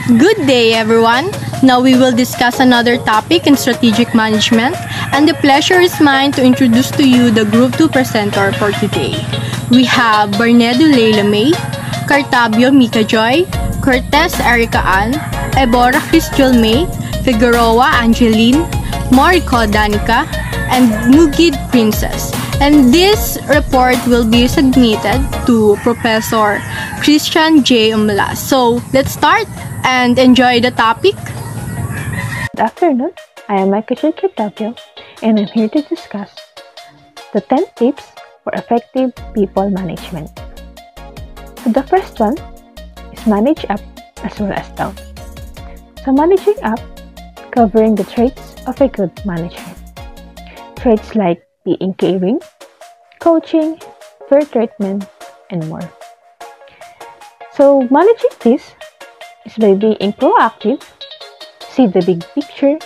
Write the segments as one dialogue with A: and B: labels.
A: Good day, everyone. Now we will discuss another topic in strategic management, and the pleasure is mine to introduce to you the Group 2 presenter for today. We have BARNEDO Leila Mae, CARTAVIO Micah Joy, CORTEZ Ann, EBORA Crisghel May, FIGUEROA Angelyn, MORICO Danica, and NUGUID Princess. And this report will be submitted to Professor Christian J. Umla. So let's start and enjoy the topic.
B: Good afternoon, I am Micah Joy and I'm here to discuss the 10 tips for effective people management. So the first one is manage up as well as down. So managing up, covering the traits of a good manager. Traits like being caring, coaching, fair treatment, and more. So managing this is by being proactive, see the big picture,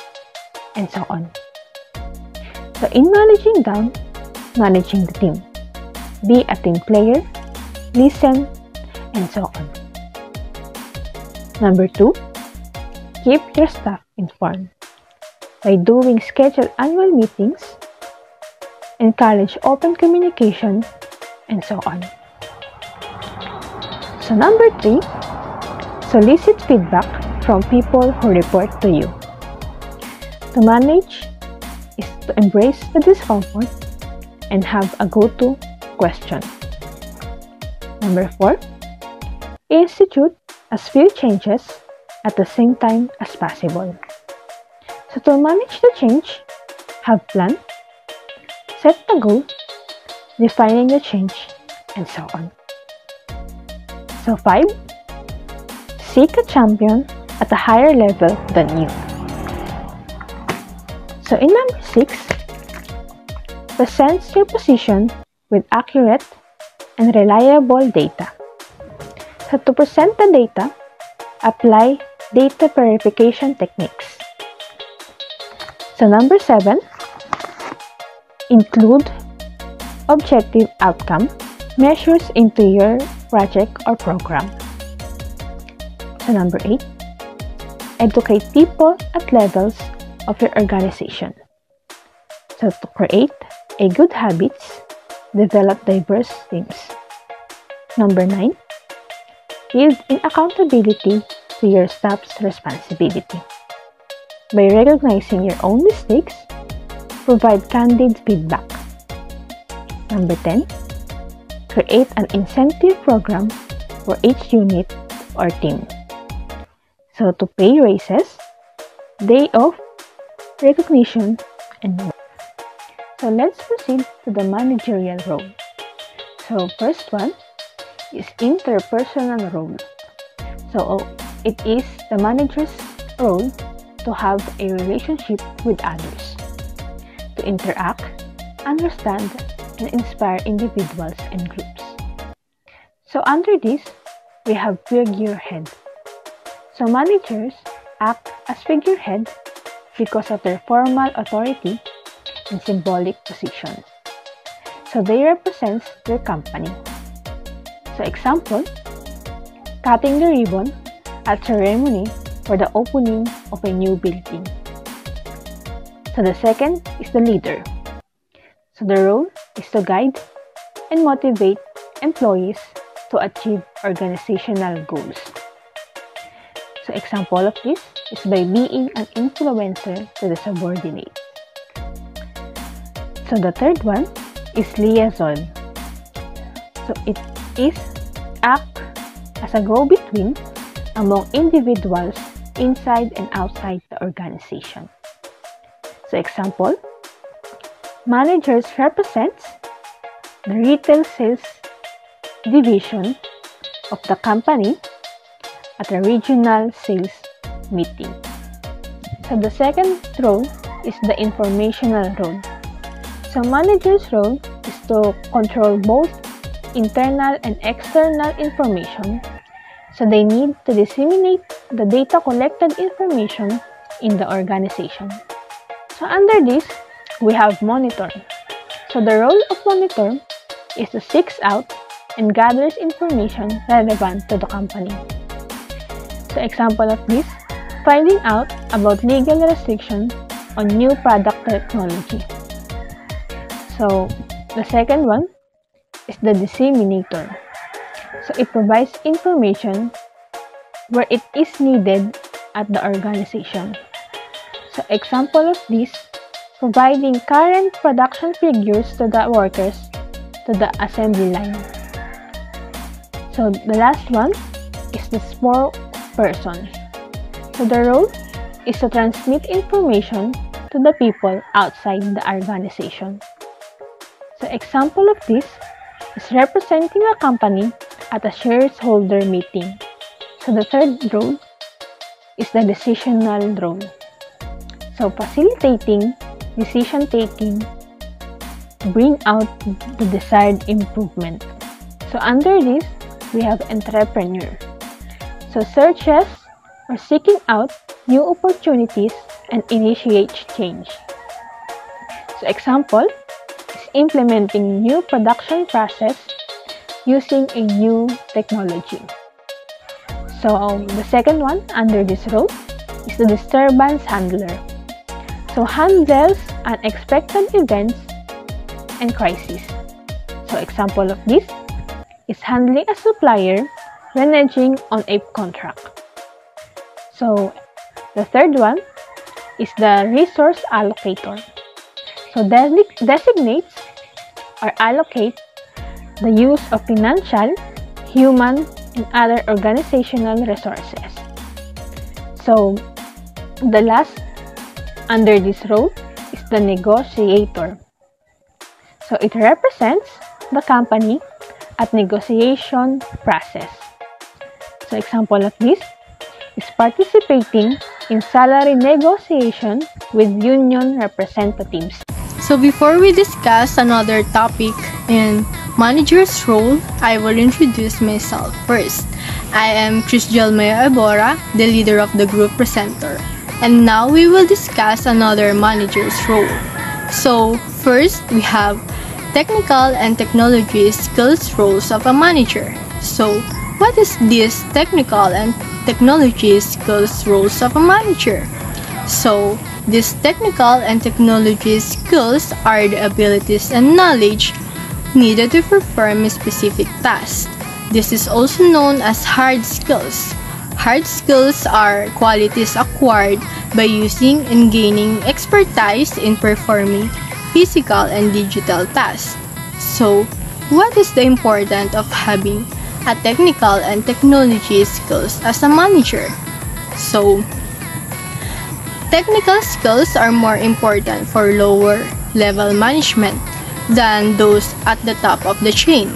B: and so on. So in managing down, managing the team. Be a team player, listen, and so on. Number 2, keep your staff informed. By doing scheduled annual meetings, encourage open communication, and so on. So number 3, solicit feedback from people who report to you. To manage is to embrace the discomfort and have a go-to question. Number 4, institute as few changes at the same time as possible. So to manage the change, have plan, set the goal, defining the change, and so on. So 5, seek a champion at a higher level than you. So in number 6, present your position with accurate and reliable data. So to present the data, apply data verification techniques. So number 7, include objective outcome measures into your project or program. So number 8, educate people at levels of your organization. So to create a good habits, develop diverse teams. Number 9, build in accountability to your staff's responsibility. By recognizing your own mistakes, provide candid feedback. Number 10, create an incentive program for each unit or team. So to pay raises, day off, recognition, and more. So let's proceed to the managerial role. So first one is interpersonal role. So it is the manager's role to have a relationship with others, to interact, understand, and inspire individuals and groups. So under this, we have figurehead. So managers act as figurehead because of their formal authority and symbolic position. So they represent their company. So example, cutting the ribbon at ceremony for the opening of a new building. So the second is the leader. So the role is to guide and motivate employees to achieve organizational goals. So example of this is by being an influencer to the subordinates. So the third one is liaison. So it is act as a go-between among individuals inside and outside the organization. So example, managers represents the retail sales division of the company at a regional sales meeting. So the second role is the informational role. So manager's role is to control both internal and external information. So they need to disseminate the data collected information in the organization. So under this, we have monitor. So the role of monitor is to seek out and gathers information relevant to the company. So So example of this, finding out about legal restrictions on new product technology. So the second one is the disseminator. So it provides information where it is needed at the organization. So example of this, providing current production figures to the workers to the assembly line. So the last one is the spokesperson. So the role is to transmit information to the people outside the organization. So example of this is representing a company at a shareholder meeting. So the third role is the decisional role. So facilitating decision-taking to bring out the desired improvement. So under this, we have entrepreneur. So searches or seeking out new opportunities and initiate change. So example is implementing new production process using a new technology. So the second one under this role is the disturbance handler. So handles unexpected events and crises. So example of this is handling a supplier reneging on a contract. So the third one is the resource allocator. So designates or allocate the use of financial, human, and other organizational resources. So the last under this role is the negotiator. So it represents the company at negotiation process. So example of this is participating in salary negotiation with union representatives.
A: So before we discuss another topic in manager's role, I will introduce myself first. I am Crisghel EBORA, the leader of the group presenter. And now we will discuss another manager's role. So first, we have technical and technology skills roles of a manager. So what is this technical and technology skills roles of a manager? So these technical and technology skills are the abilities and knowledge needed to perform a specific task. This is also known as hard skills. Hard skills are qualities acquired by using and gaining expertise in performing physical and digital tasks. So, what is the importance of having a technical and technology skills as a manager? So, technical skills are more important for lower level management than those at the top of the chain.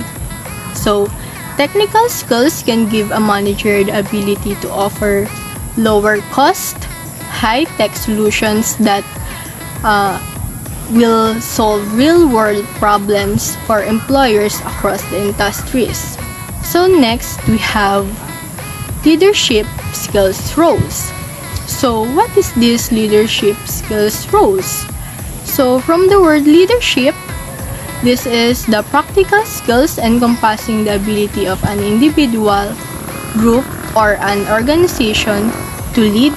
A: So, technical skills can give a manager the ability to offer lower cost, high-tech solutions that will solve real-world problems for employers across the industries. So next, we have leadership skills roles. So what is this leadership skills roles? So from the word leadership, this is the practical skills encompassing the ability of an individual, group, or an organization to lead,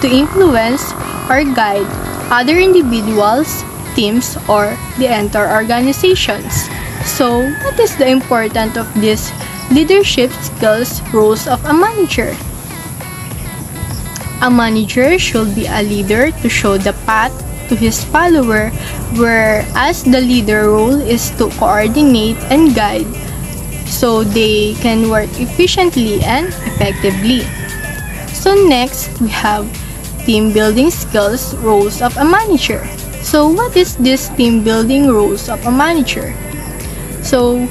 A: to influence, or guide other individuals, teams, or the entire organizations. So, what is the importance of these leadership skills roles of a manager? A manager should be a leader to show the path to his follower, whereas the leader role is to coordinate and guide so they can work efficiently and effectively. So next, we have team building skills roles of a manager. So what is this team building roles of a manager? So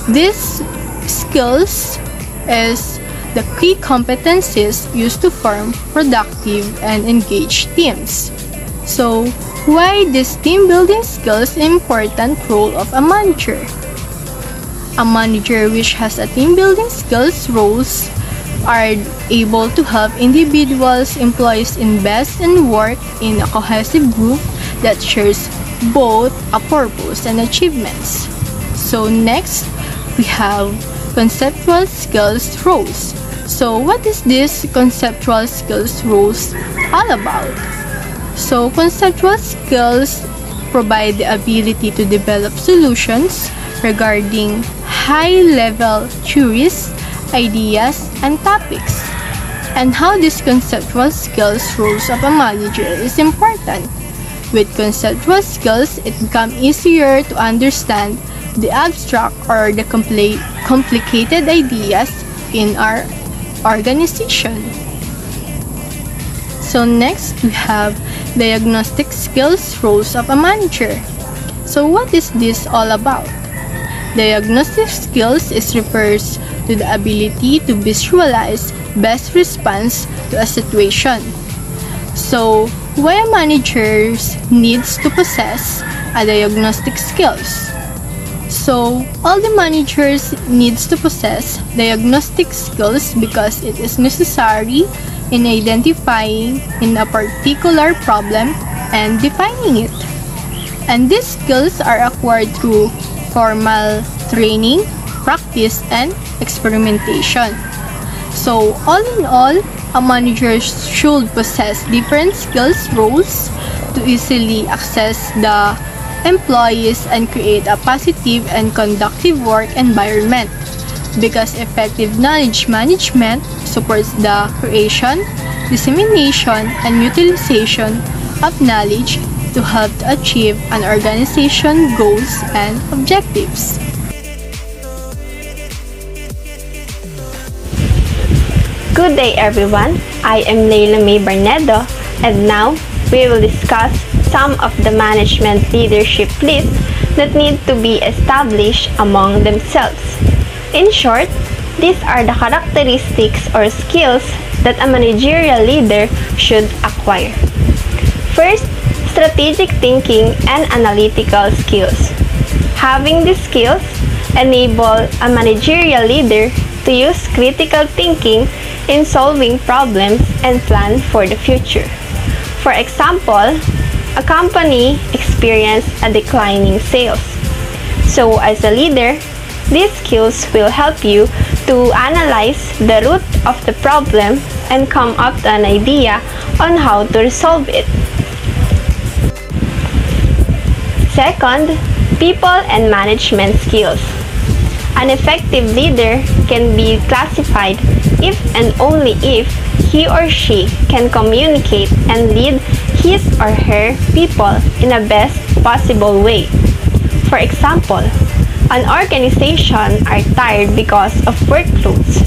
A: these skills is the key competencies used to form productive and engaged teams. So why this team building skills important role of a manager? A manager which has a team building skills roles are able to help individuals, employees invest and work in a cohesive group that shares both a purpose and achievements. So next, we have conceptual skills roles. So what is this conceptual skills rules all about? So conceptual skills provide the ability to develop solutions regarding high-level theories, ideas, and topics, and how these conceptual skills roles of a manager is important. With conceptual skills, it becomes easier to understand the abstract or the complicated ideas in our organization. So next, we have diagnostic skills roles of a manager. So what is this all about? Diagnostic skills refers to the ability to visualize best response to a situation. So why a manager needs to possess a diagnostic skills? So all the managers needs to possess diagnostic skills because it is necessary in identifying in a particular problem and defining it. And these skills are acquired through formal training, practice, and experimentation. So all in all, a manager should possess different skills roles to easily access the employees and create a positive and conducive work environment, because effective knowledge management supports the creation, dissemination, and utilization of knowledge to help to achieve an organization goals and objectives.
C: Good day everyone, I am Leila Mae BARNEDO, and now we will discuss some of the management leadership lists that need to be established among themselves. In short, these are the characteristics or skills that a managerial leader should acquire. First, strategic thinking and analytical skills. Having these skills enable a managerial leader to use critical thinking in solving problems and plan for the future. For example, a company experienced a declining sales. So as a leader, these skills will help you to analyze the root of the problem and come up with an idea on how to resolve it. Second, people and management skills. An effective leader can be classified if and only if he or she can communicate and lead his or her people in a best possible way. For example, an organization are tired because of workloads.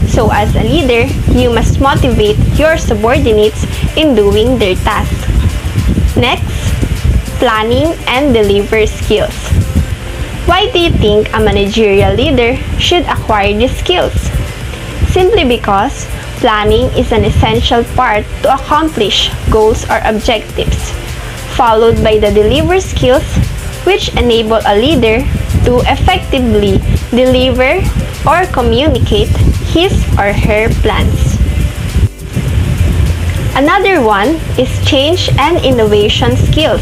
C: So as a leader, you must motivate your subordinates in doing their tasks. Next, planning and deliver skills. Why do you think a managerial leader should acquire these skills? Simply because planning is an essential part to accomplish goals or objectives, followed by the deliver skills, which enable a leader to effectively deliver or communicate his or her plans. Another one is change and innovation skills.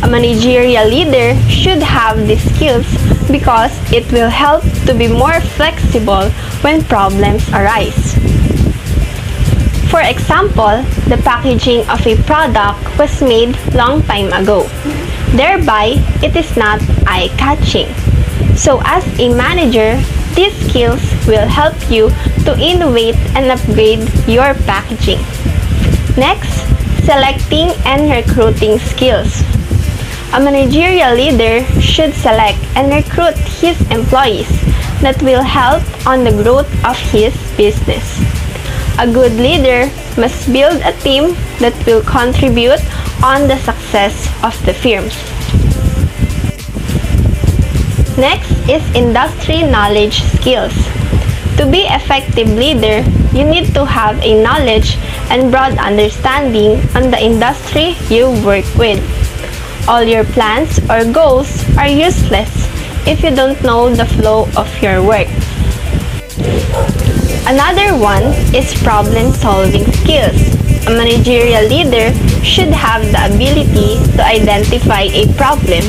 C: A managerial leader should have these skills because it will help to be more flexible when problems arise. For example, the packaging of a product was made long time ago. Thereby, it is not eye-catching. So as a manager, these skills will help you to innovate and upgrade your packaging. Next, selecting and recruiting skills. A managerial leader should select and recruit his employees that will help on the growth of his business. A good leader must build a team that will contribute on the success of the firm. Next is industry knowledge skills. To be an effective leader, you need to have a knowledge and broad understanding on the industry you work with. All your plans or goals are useless if you don't know the flow of your work. Another one is problem-solving skills. A managerial leader should have the ability to identify a problem,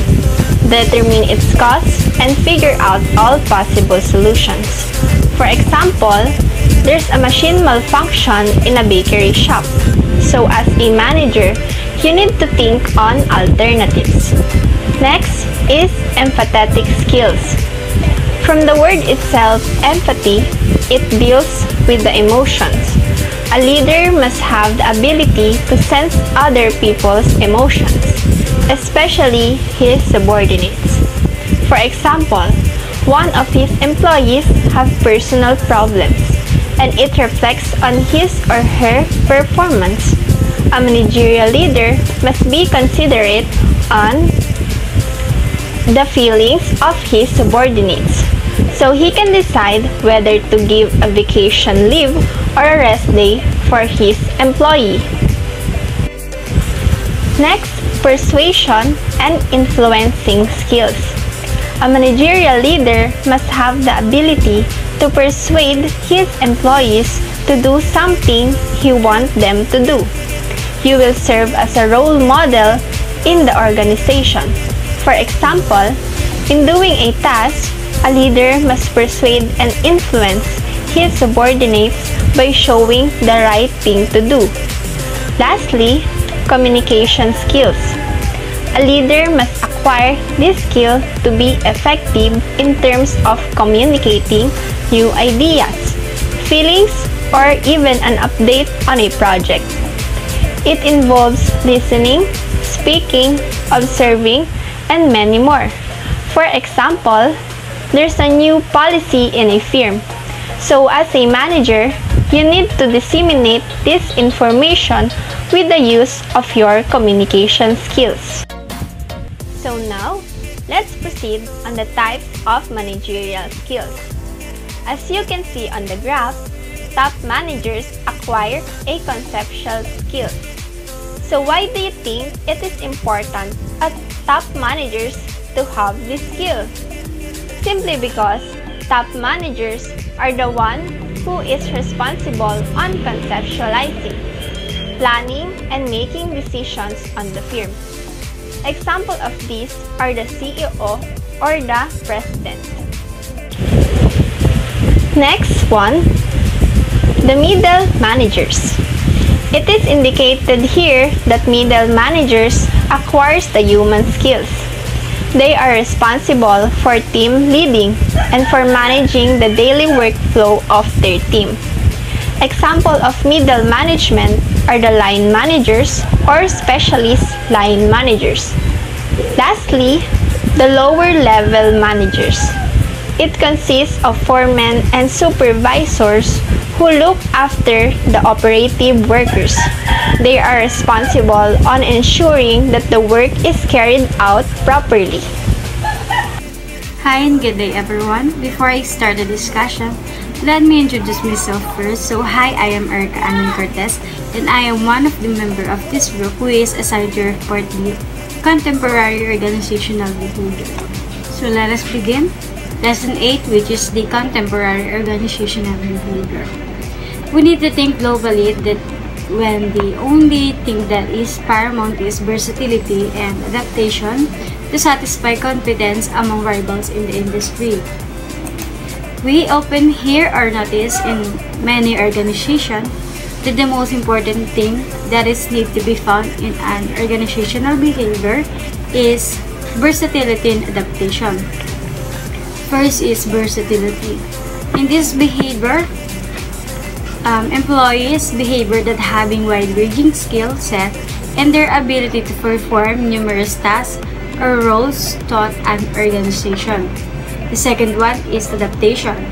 C: determine its cause, and figure out all possible solutions. For example, there's a machine malfunction in a bakery shop. So as a manager, you need to think on alternatives. Next is empathetic skills. From the word itself, empathy, it deals with the emotions. A leader must have the ability to sense other people's emotions, especially his subordinates. For example, one of his employees have personal problems, and it reflects on his or her performance. A managerial leader must be considerate on the feelings of his subordinates, so he can decide whether to give a vacation leave or a rest day for his employee. Next, persuasion and influencing skills. A managerial leader must have the ability to persuade his employees to do something he wants them to do. You will serve as a role model in the organization. For example, in doing a task, a leader must persuade and influence his subordinates by showing the right thing to do. Lastly, communication skills. A leader must acquire this skill to be effective in terms of communicating new ideas, feelings, or even an update on a project. It involves listening, speaking, observing, and many more. For example, there's a new policy in a firm. So as a manager, you need to disseminate this information with the use of your communication skills. So now, let's proceed on the types of managerial skills. As you can see on the graph, top managers acquire a conceptual skill. So why do you think it is important at top managers to have this skill? Simply because top managers are the one who is responsible on conceptualizing, planning, and making decisions on the firm. Example of these are the CEO or the President. Next one, the middle managers. It is indicated here that middle managers acquires the human skills. They are responsible for team leading and for managing the daily workflow of their team. Example of middle management are the line managers or specialist line managers. Lastly, the lower level managers. It consists of foremen and supervisors who look after the operative workers. They are responsible on ensuring that the work is carried out properly.
D: Hi and good day everyone. Before I start the discussion, let me introduce myself first. So hi, I am CORTEZ and I am one of the members of this group who is assigned to report the contemporary organizational behavior. So let us begin. Lesson 8, which is the contemporary organizational behavior. We need to think globally that when the only thing that is paramount is versatility and adaptation to satisfy competence among rivals in the industry. We often hear or notice in many organizations that the most important thing that is need to be found in an organizational behavior is versatility and adaptation. First is versatility. In this behavior, employees' behavior that having wide-ranging skill set and their ability to perform numerous tasks or roles taught an organization. The second one is adaptation.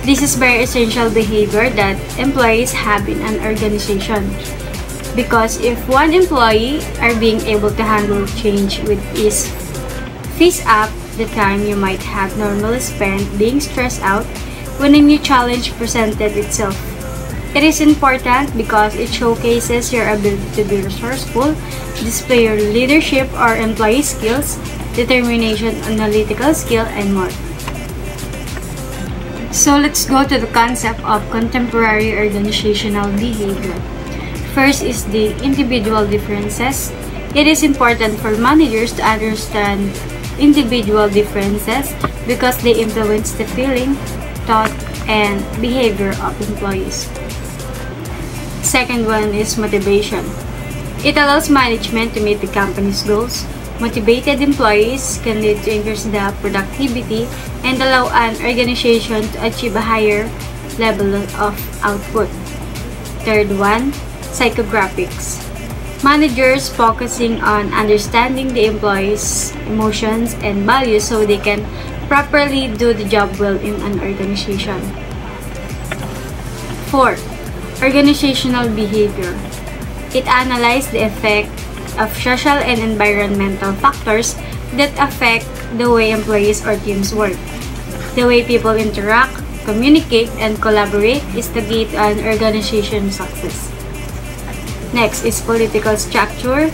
D: This is very essential behavior that employees have in an organization, because if one employee are being able to handle change with ease, face up the time you might have normally spent being stressed out when a new challenge presented itself. It is important because it showcases your ability to be resourceful, display your leadership or employee skills, determination, analytical skill, and more. So let's go to the concept of contemporary organizational behavior. First is the individual differences. It is important for managers to understand individual differences because they influence the feeling, thought, and behavior of employees. Second one is motivation. It allows management to meet the company's goals. Motivated employees can lead to increase the productivity and allow an organization to achieve a higher level of output. Third one, psychographics. Managers focusing on understanding the employees' emotions and values so they can properly do the job well in an organization. Fourth, organizational behavior. It analyzes the effect of social and environmental factors that affect the way employees or teams work. The way people interact, communicate, and collaborate is the key to an organization's success. Next is political structure.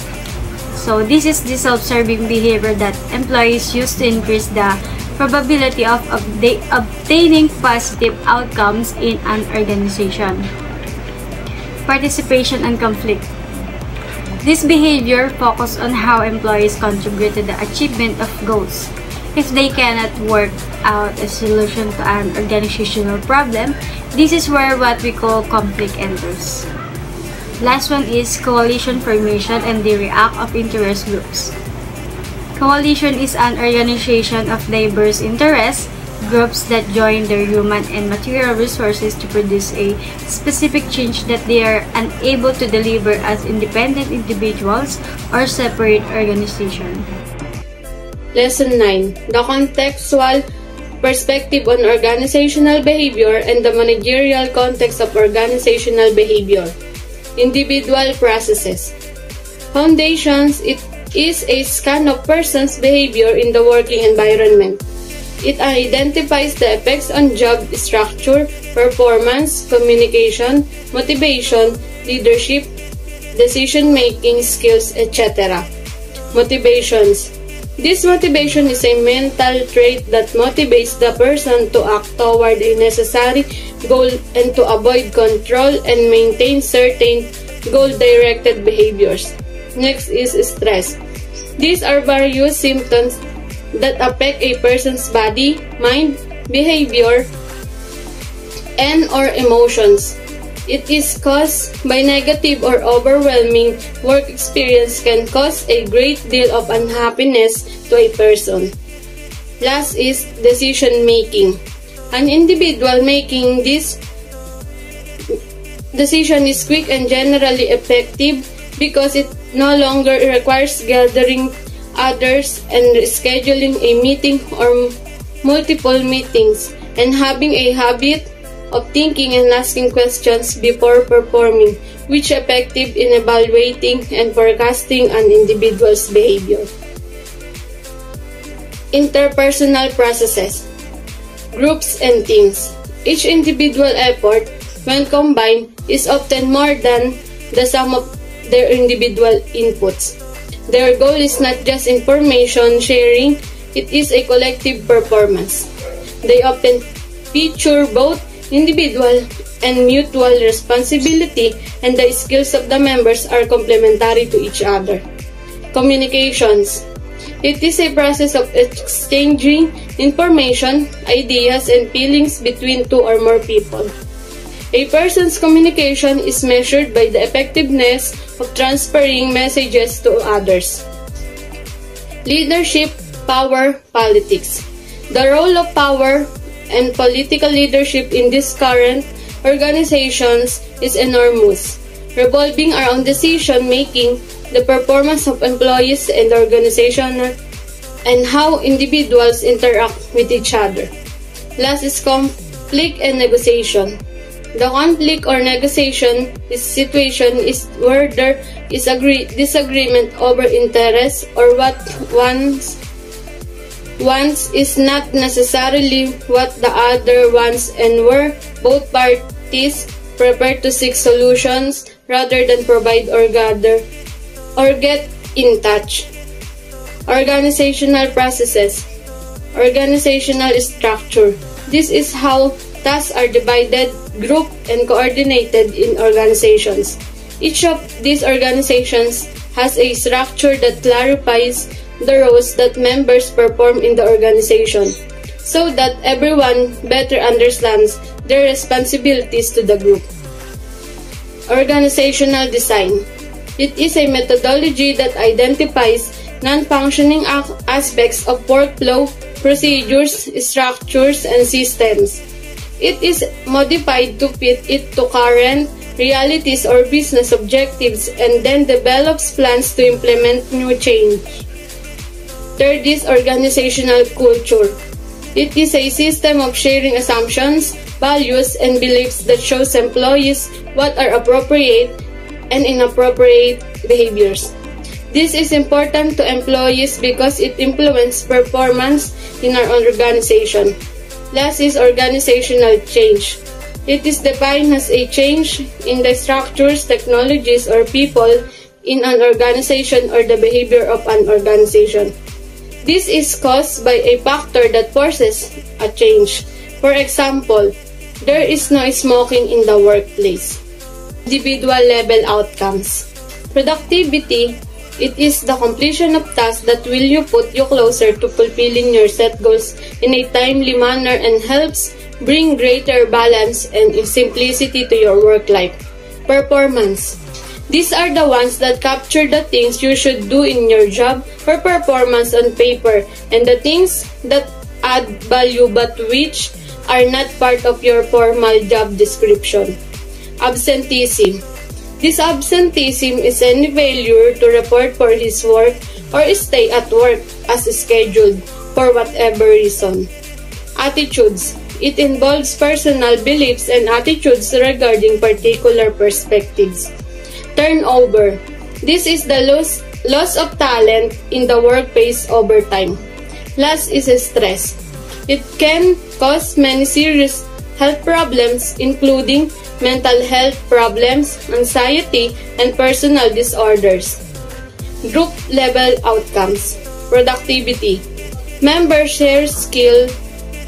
D: So this is the self-serving behavior that employees use to increase the probability of obtaining positive outcomes in an organization. Participation and conflict. This behavior focuses on how employees contribute to the achievement of goals. If they cannot work out a solution to an organizational problem, this is where what we call conflict enters. Last one is coalition formation and the react of interest groups. Coalition is an organization of diverse interests groups that join their human and material resources to produce a specific change that they are unable to deliver as independent individuals or separate organizations.
E: Lesson 9. The Contextual Perspective on Organizational Behavior and the Managerial Context of Organizational Behavior. Individual processes. Foundations. It is a scan of persons' behavior in the working environment. It identifies the effects on job structure, performance, communication, motivation, leadership, decision-making skills, etc. Motivations. This motivation is a mental trait that motivates the person to act toward a necessary goal and to avoid control and maintain certain goal-directed behaviors. Next is stress. These are various symptoms that affect a person's body, mind, behavior, and/or emotions. It is caused by negative or overwhelming work experience can cause a great deal of unhappiness to a person. Last is decision-making. An individual making this decision is quick and generally effective because it no longer requires gathering others and scheduling a meeting or multiple meetings, and having a habit of thinking and asking questions before performing, which is effective in evaluating and forecasting an individual's behavior. Interpersonal processes. Groups and teams. Each individual effort, when combined, is often more than the sum of their individual inputs. Their goal is not just information sharing, it is a collective performance. They often feature both individual and mutual responsibility, and the skills of the members are complementary to each other. Communications. It is a process of exchanging information, ideas, and feelings between two or more people. A person's communication is measured by the effectiveness of transferring messages to others. Leadership, power, politics. The role of power and political leadership in these current organizations is enormous, revolving around decision-making, the performance of employees and the organization, and how individuals interact with each other. Last is conflict and negotiation. The conflict or negotiation situation is where there is disagreement over interests or what wants is not necessarily what the other wants, and where both parties prefer to seek solutions rather than provide or gather or get in touch. Organizational processes. Organizational structure. This is how tasks are divided, grouped, and coordinated in organizations. Each of these organizations has a structure that clarifies the roles that members perform in the organization, so that everyone better understands their responsibilities to the group. Organizational design. It is a methodology that identifies non-functioning aspects of workflow, procedures, structures, and systems. It is modified to fit it to current realities or business objectives and then develops plans to implement new change. Third is organizational culture. It is a system of sharing assumptions, values, and beliefs that shows employees what are appropriate and inappropriate behaviors. This is important to employees because it influences performance in our organization. Last is organizational change. It is defined as a change in the structures, technologies, or people in an organization or the behavior of an organization. This is caused by a factor that forces a change. For example, there is no smoking in the workplace. Individual level outcomes. Productivity. It is the completion of tasks that will put you closer to fulfilling your set goals in a timely manner and helps bring greater balance and simplicity to your work life. Performance. These are the ones that capture the things you should do in your job or performance on paper and the things that add value but which are not part of your formal job description. Absenteeism. This absenteeism is any failure to report for his work or stay at work as scheduled for whatever reason. Attitudes. It involves personal beliefs and attitudes regarding particular perspectives. Turnover. This is the loss of talent in the workplace over time. Last is stress. It can cause many serious health problems including mental health problems, anxiety, and personal disorders. Group level outcomes. Productivity. Members share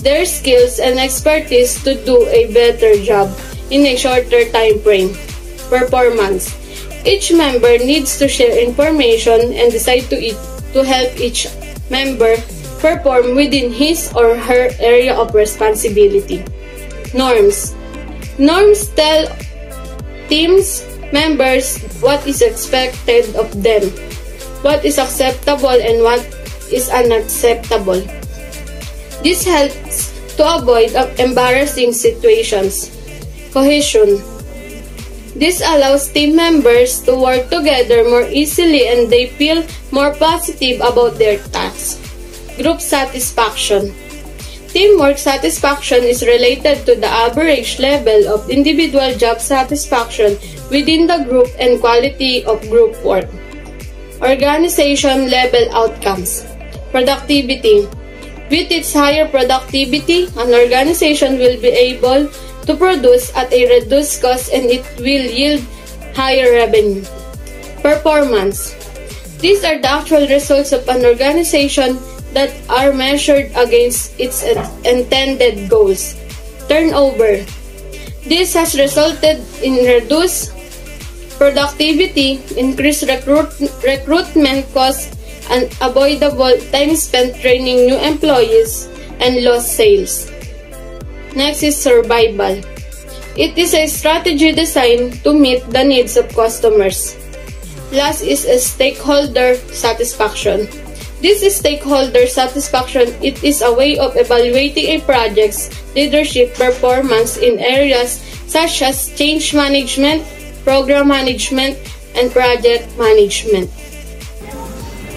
E: their skills and expertise to do a better job in a shorter time frame. Performance. Each member needs to share information and decide to help each member perform within his or her area of responsibility. Norms. Norms tell teams members what is expected of them, what is acceptable and what is unacceptable. This helps to avoid embarrassing situations. Cohesion. This allows team members to work together more easily and they feel more positive about their tasks. Group satisfaction. Teamwork satisfaction is related to the average level of individual job satisfaction within the group and quality of group work. Organization level outcomes. Productivity. With its higher productivity, an organization will be able to produce at a reduced cost and it will yield higher revenue. Performance. These are the actual results of an organization that are measured against its intended goals. Turnover. This has resulted in reduced productivity, increased recruitment costs, and avoidable time spent training new employees, and lost sales. Next is survival. It is a strategy designed to meet the needs of customers. Last is a stakeholder satisfaction. This is stakeholder satisfaction. It is a way of evaluating a project's leadership performance in areas such as change management, program management, and project management.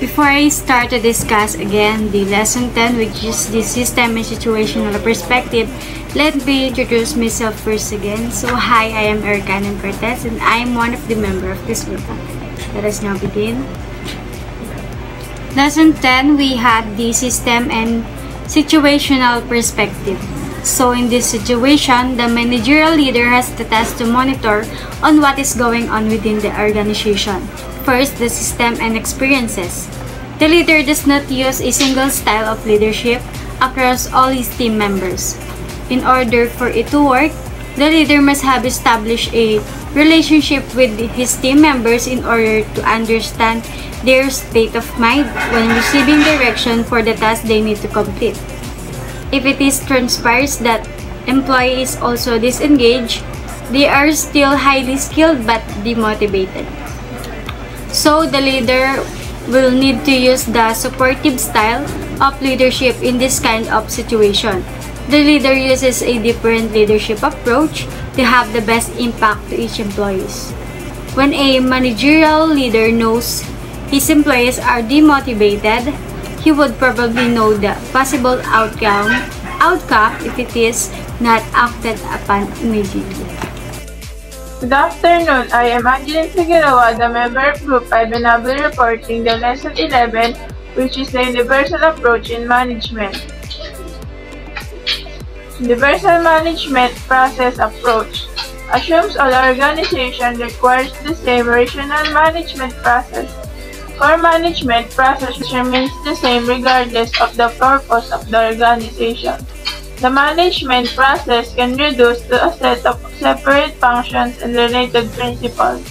D: Before I start to discuss again the lesson 10, which is the system and situational perspective, let me introduce myself first again. So hi, I am Angelyn CORTEZ and I am one of the members of this group. Let us now begin. Lesson 10, we had the system and situational perspective. So in this situation, the managerial leader has the task to monitor on what is going on within the organization. First, the system and experiences. The leader does not use a single style of leadership across all his team members. In order for it to work, the leader must have established a relationship with his team members in order to understand their state of mind when receiving direction for the task they need to complete. If it is transpires that employee is also disengaged, they are still highly skilled but demotivated. So the leader will need to use the supportive style of leadership in this kind of situation. The leader uses a different leadership approach to have the best impact to each employees. When a managerial leader knows his employees are demotivated, he would probably know the possible outcome if it is not acted upon immediately.
F: Good afternoon, I am Angelyn Figueroa, the member of Group 5, and I'll be reporting the Lesson 11, which is the Universal Approach in Management. Universal Management Process Approach assumes all organization requires the same rational management process. Core management process remains the same regardless of the purpose of the organization. The management process can reduce to a set of separate functions and related principles.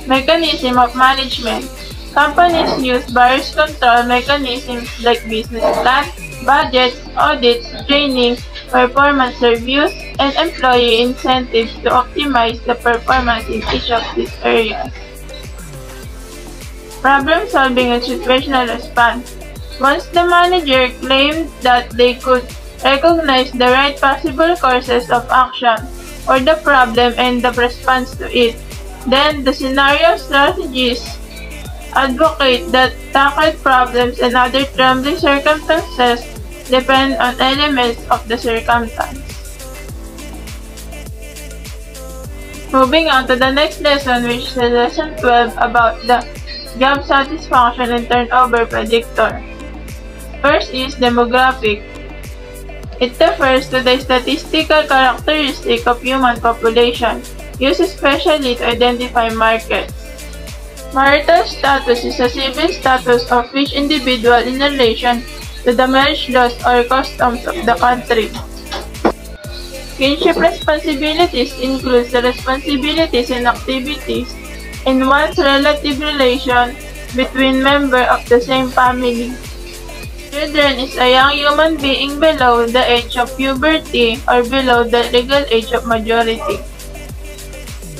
F: Mechanism of management. Companies use various control mechanisms like business plan, budgets, audits, training, performance reviews, and employee incentives to optimize the performance in each of these areas. Problem solving and situational response. Once the manager claimed that they could recognize the right possible courses of action for the problem and the response to it, then the scenario strategists advocate that tackled problems and other troubling circumstances depend on elements of the circumstance. Moving on to the next lesson, which is lesson 12 about the job satisfaction and turnover predictor. First is demographic. It refers to the statistical characteristic of human population, used especially to identify markets. Marital status is a civil status of each individual in relation to the marriage laws or customs of the country. Kinship responsibilities includes the responsibilities and activities in one's relative relation between members of the same family. Children is a young human being below the age of puberty or below the legal age of majority.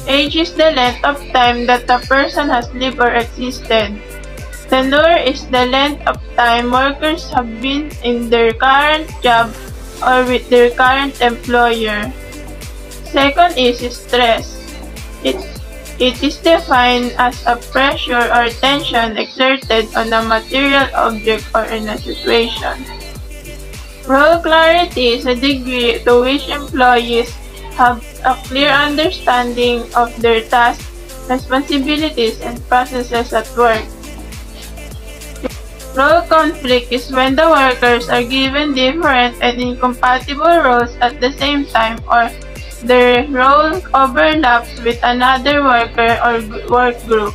F: Age is the length of time that a person has lived or existed. Tenure is the length of time workers have been in their current job or with their current employer. Second is stress. It is defined as a pressure or tension exerted on a material object or in a situation. Role clarity is a degree to which employees have a clear understanding of their tasks, responsibilities, and processes at work. Role conflict is when the workers are given different and incompatible roles at the same time, or their role overlaps with another worker or work group.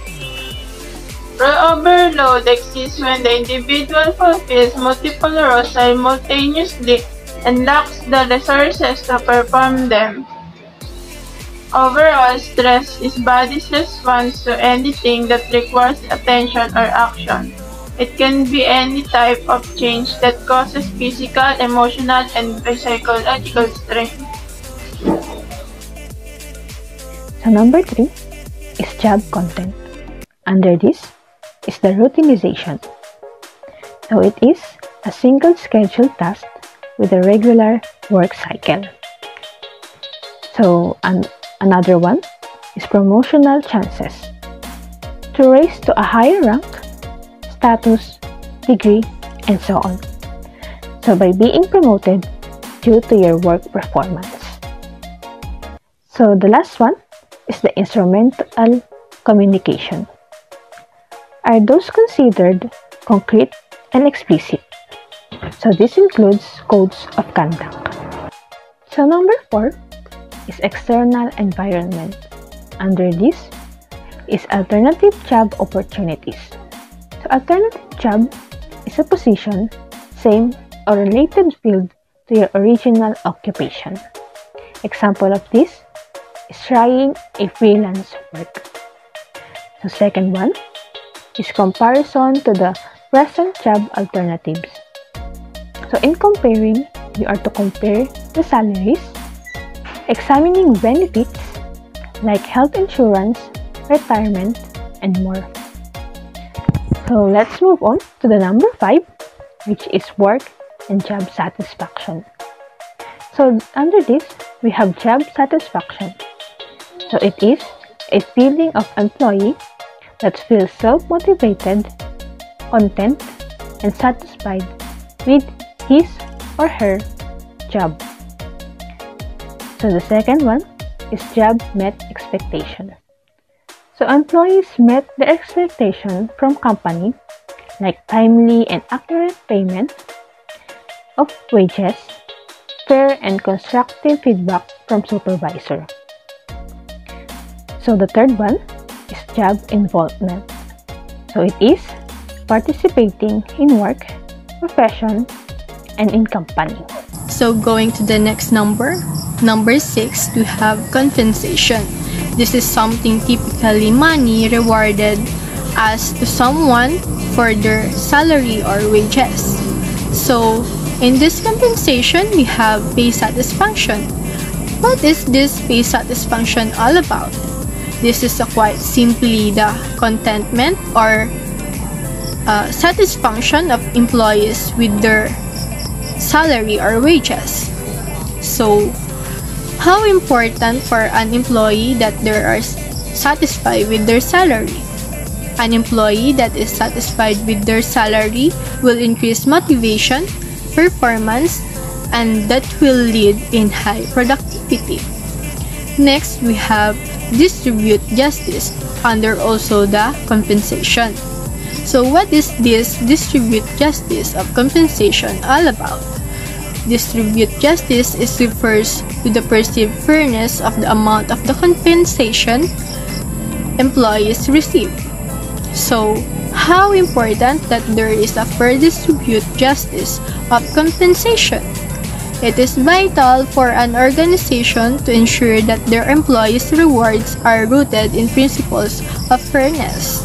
F: Role overload exists when the individual fulfills multiple roles simultaneously and lacks the resources to perform them. Overall stress is body's response to anything that requires attention or action. It can be any type of change that causes physical, emotional, and psychological strain.
B: So number 3 is job content. Under this is the routinization. So it is a single scheduled task with a regular work cycle. So another one is promotional chances. To raise to a higher rank, status, degree, and so on. So by being promoted due to your work performance. So the last one is the instrumental communication. Are those considered concrete and explicit? So this includes codes of conduct. So number 4 is external environment. Under this is alternative job opportunities. So alternative job is a position, same or related field to your original occupation. Example of this is trying a freelance work. So second one is comparison to the present job alternatives. So in comparing we are to compare the salaries, examining benefits like health insurance, retirement, and more. So let's move on to the number 5, which is work and job satisfaction. So under this, we have job satisfaction. So it is a feeling of employee that feels self-motivated, content, and satisfied with his or her job. So the second one is job met expectation. So employees met the expectation from company like timely and accurate payment of wages, fair and constructive feedback from supervisor. So the third one is job involvement. So it is participating in work, profession, and in company.
A: So going to the next number 6, we have compensation. This is something typically money rewarded as to someone for their salary or wages. So in this compensation, we have pay satisfaction. What is this pay satisfaction all about? This is quite simply the contentment or satisfaction of employees with their salary or wages. So, how important for an employee that they are satisfied with their salary? An employee that is satisfied with their salary will increase motivation, performance, and that will lead in high productivity. Next, we have distribute justice under also the compensation. So what is this distribute justice of compensation all about? Distribute justice refers to the perceived fairness of the amount of the compensation employees receive. So, how important that there is a fair distribute justice of compensation? It is vital for an organization to ensure that their employees' rewards are rooted in principles of fairness,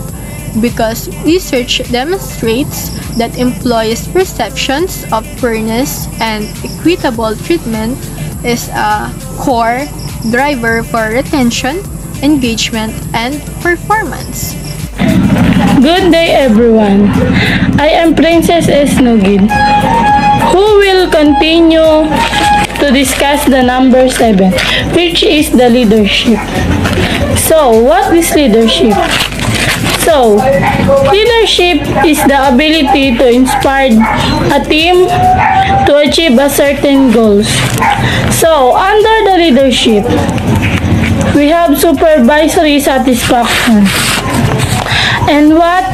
A: because research demonstrates that employees' perceptions of fairness and equitable treatment is a core driver for retention, engagement, and performance.
G: Good day everyone, I am Princess S. NUGUID, who will continue to discuss the number 7, which is the leadership. So, what is leadership? So, leadership is the ability to inspire a team to achieve a certain goals. So, under the leadership, we have supervisory satisfaction. And what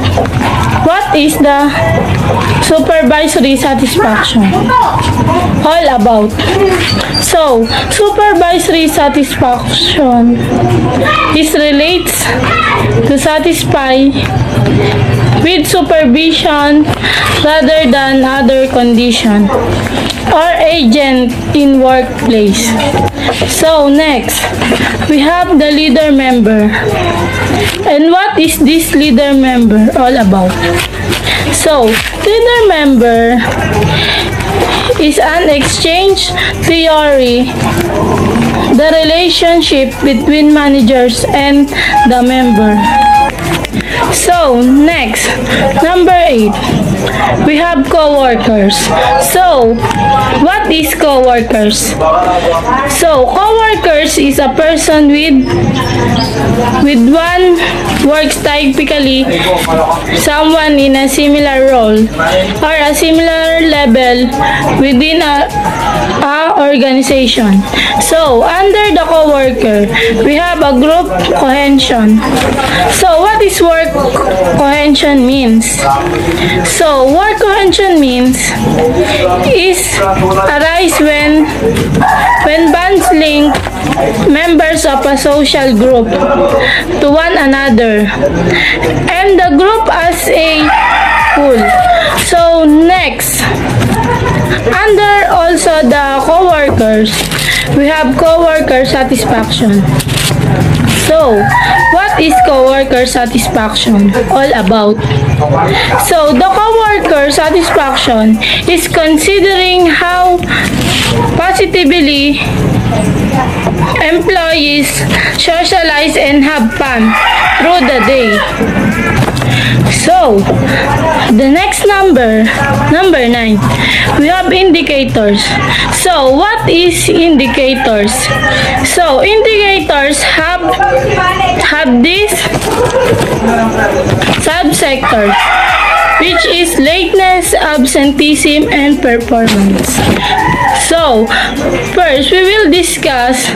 G: is the supervisory satisfaction all about? So, supervisory satisfaction relates to satisfy with supervision rather than other condition or agent in workplace. So next, we have the leader member. And what is this leader member all about? So, leader member is an exchange theory, the relationship between managers and the member. So, next, number 8, we have co-workers. So, what is co-workers? So, co-workers is a person with one works typically someone in a similar role or a similar level within a organization. So, under the co-worker, we have a group cohesion. So, what is work cohesion means? So, work cohesion means is arise when bonds link members of a social group to one another and the group as a whole. So next, under also the co-workers, we have co-worker satisfaction. So, what is co-worker satisfaction all about? So, the co-worker satisfaction is considering how Positively, employees socialize and have fun through the day. So, the next number 9, we have indicators. So, what is indicators? So, indicators have these subsectors, which is lateness, absenteeism, and performance. So, first, we will discuss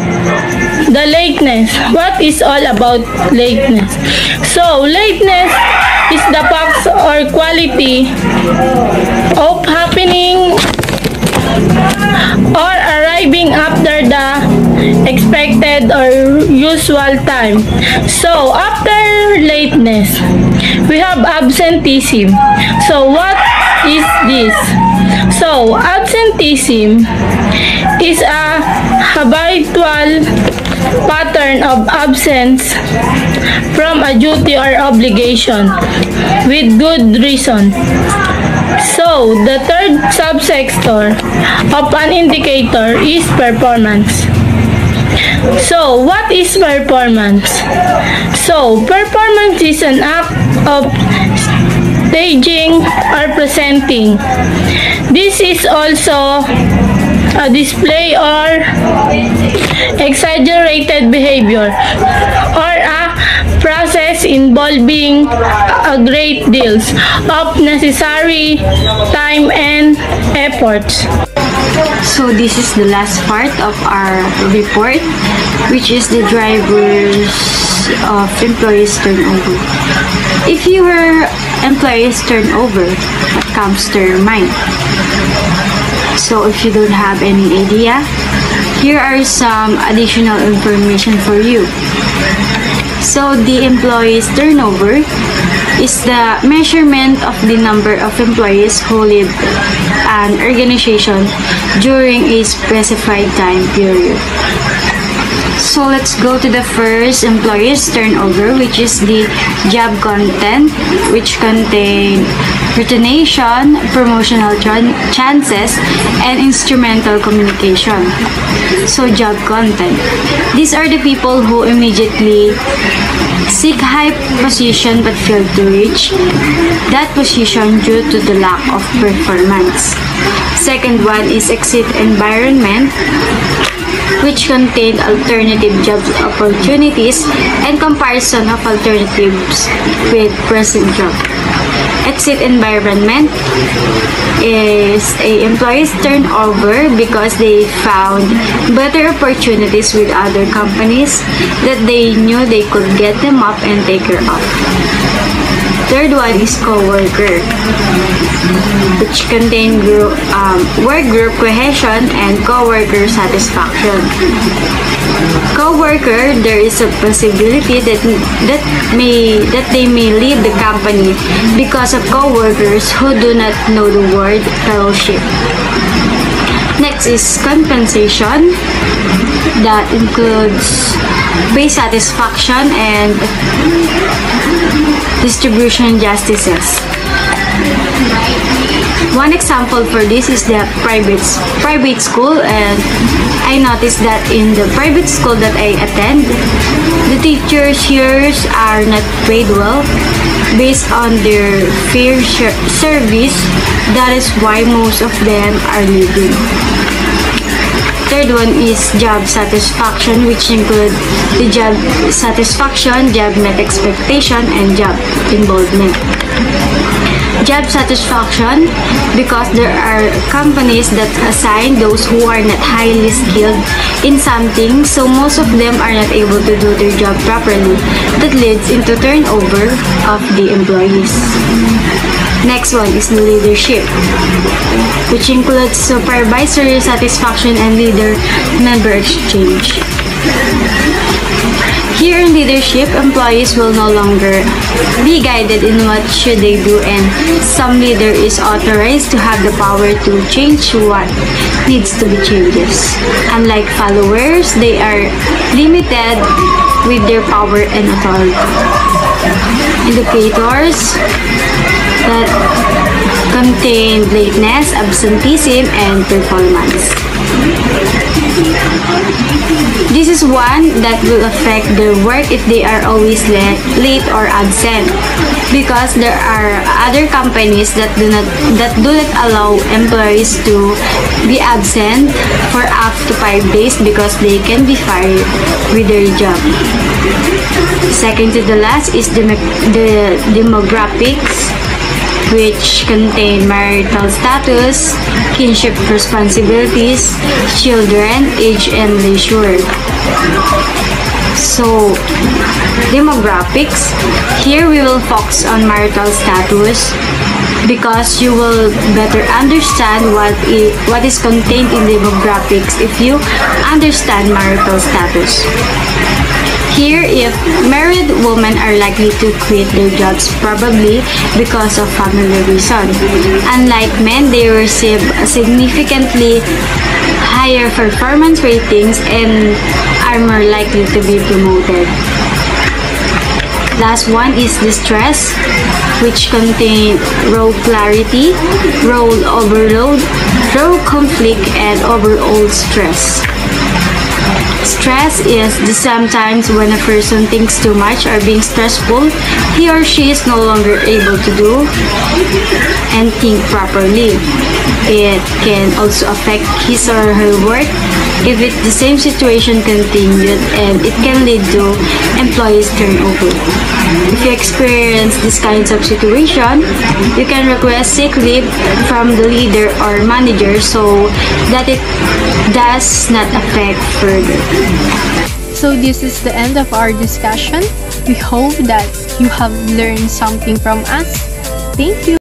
G: the lateness. What is all about lateness? So, lateness is the facts or quality of happening or arriving after the expected or usual time. So, after lateness, we have absenteeism. So, what is this? So, absenteeism is a habitual pattern of absence from a duty or obligation with good reason. So, the third subsector of an indicator is performance. So, what is performance? So, performance is an act of staging or presenting. This is also a display or exaggerated behavior or a process involving a great deals of necessary time and efforts.
D: So this is the last part of our report, which is the drivers of employees turnover. If your employees turnover, what comes to your mind? So if you don't have any idea, here are some additional information for you. So the employees turnover is the measurement of the number of employees who leave an organization during a specified time period. So let's go to the first employees turnover, which is the job content, which contain retention, promotional chances, and instrumental communication. So job content. These are the people who immediately seek high position but fail to reach that position due to the lack of performance. Second one is exit environment, which contain alternative job opportunities and comparison of alternatives with present job. Exit environment is a employees turnover because they found better opportunities with other companies that they knew they could get them up and take care of. Third one is co-worker, which contain work group cohesion and co-worker satisfaction. Co-worker, there is a possibility that they may leave the company because of co-workers who do not know the word fellowship. Next is compensation, that includes pay satisfaction and distribution justices. One example for this is the private school, and I noticed that in the private school that I attend, the teachers here are not paid well based on their fair service. That is why most of them are leaving. Third one is job satisfaction, which include the job satisfaction, job met expectation, and job involvement. Job satisfaction, because there are companies that assign those who are not highly skilled in something, so most of them are not able to do their job properly. That leads into turnover of the employees. Next one is leadership, which includes supervisory satisfaction and leader-member exchange. Here in leadership, employees will no longer be guided in what should they do, and some leader is authorized to have the power to change what needs to be changes. Unlike followers, they are limited with their power and authority. Indicators that contain lateness, absenteeism, and performance. This is one that will affect their work if they are always late or absent, because there are other companies that do not allow employees to be absent for up to 5 days because they can be fired with their job. Second to the last is the demographics, which contain marital status, kinship responsibilities, children, age, and leisure. So, demographics, here we will focus on marital status because you will better understand what is contained in demographics if you understand marital status. Here, if married women are likely to quit their jobs probably because of family reason. Unlike men, they receive significantly higher performance ratings and are more likely to be promoted. Last one is the stress, which contain role clarity, role overload, role conflict, and overall stress. Stress is the sometimes when a person thinks too much or being stressful, he or she is no longer able to do and think properly. It can also affect his or her work if the same situation continued, and it can lead to employees turnover. If you experience this kinds of situation, you can request sick leave from the leader or manager so that it does not affect further.
A: So this is the end of our discussion. We hope that you have learned something from us. Thank you.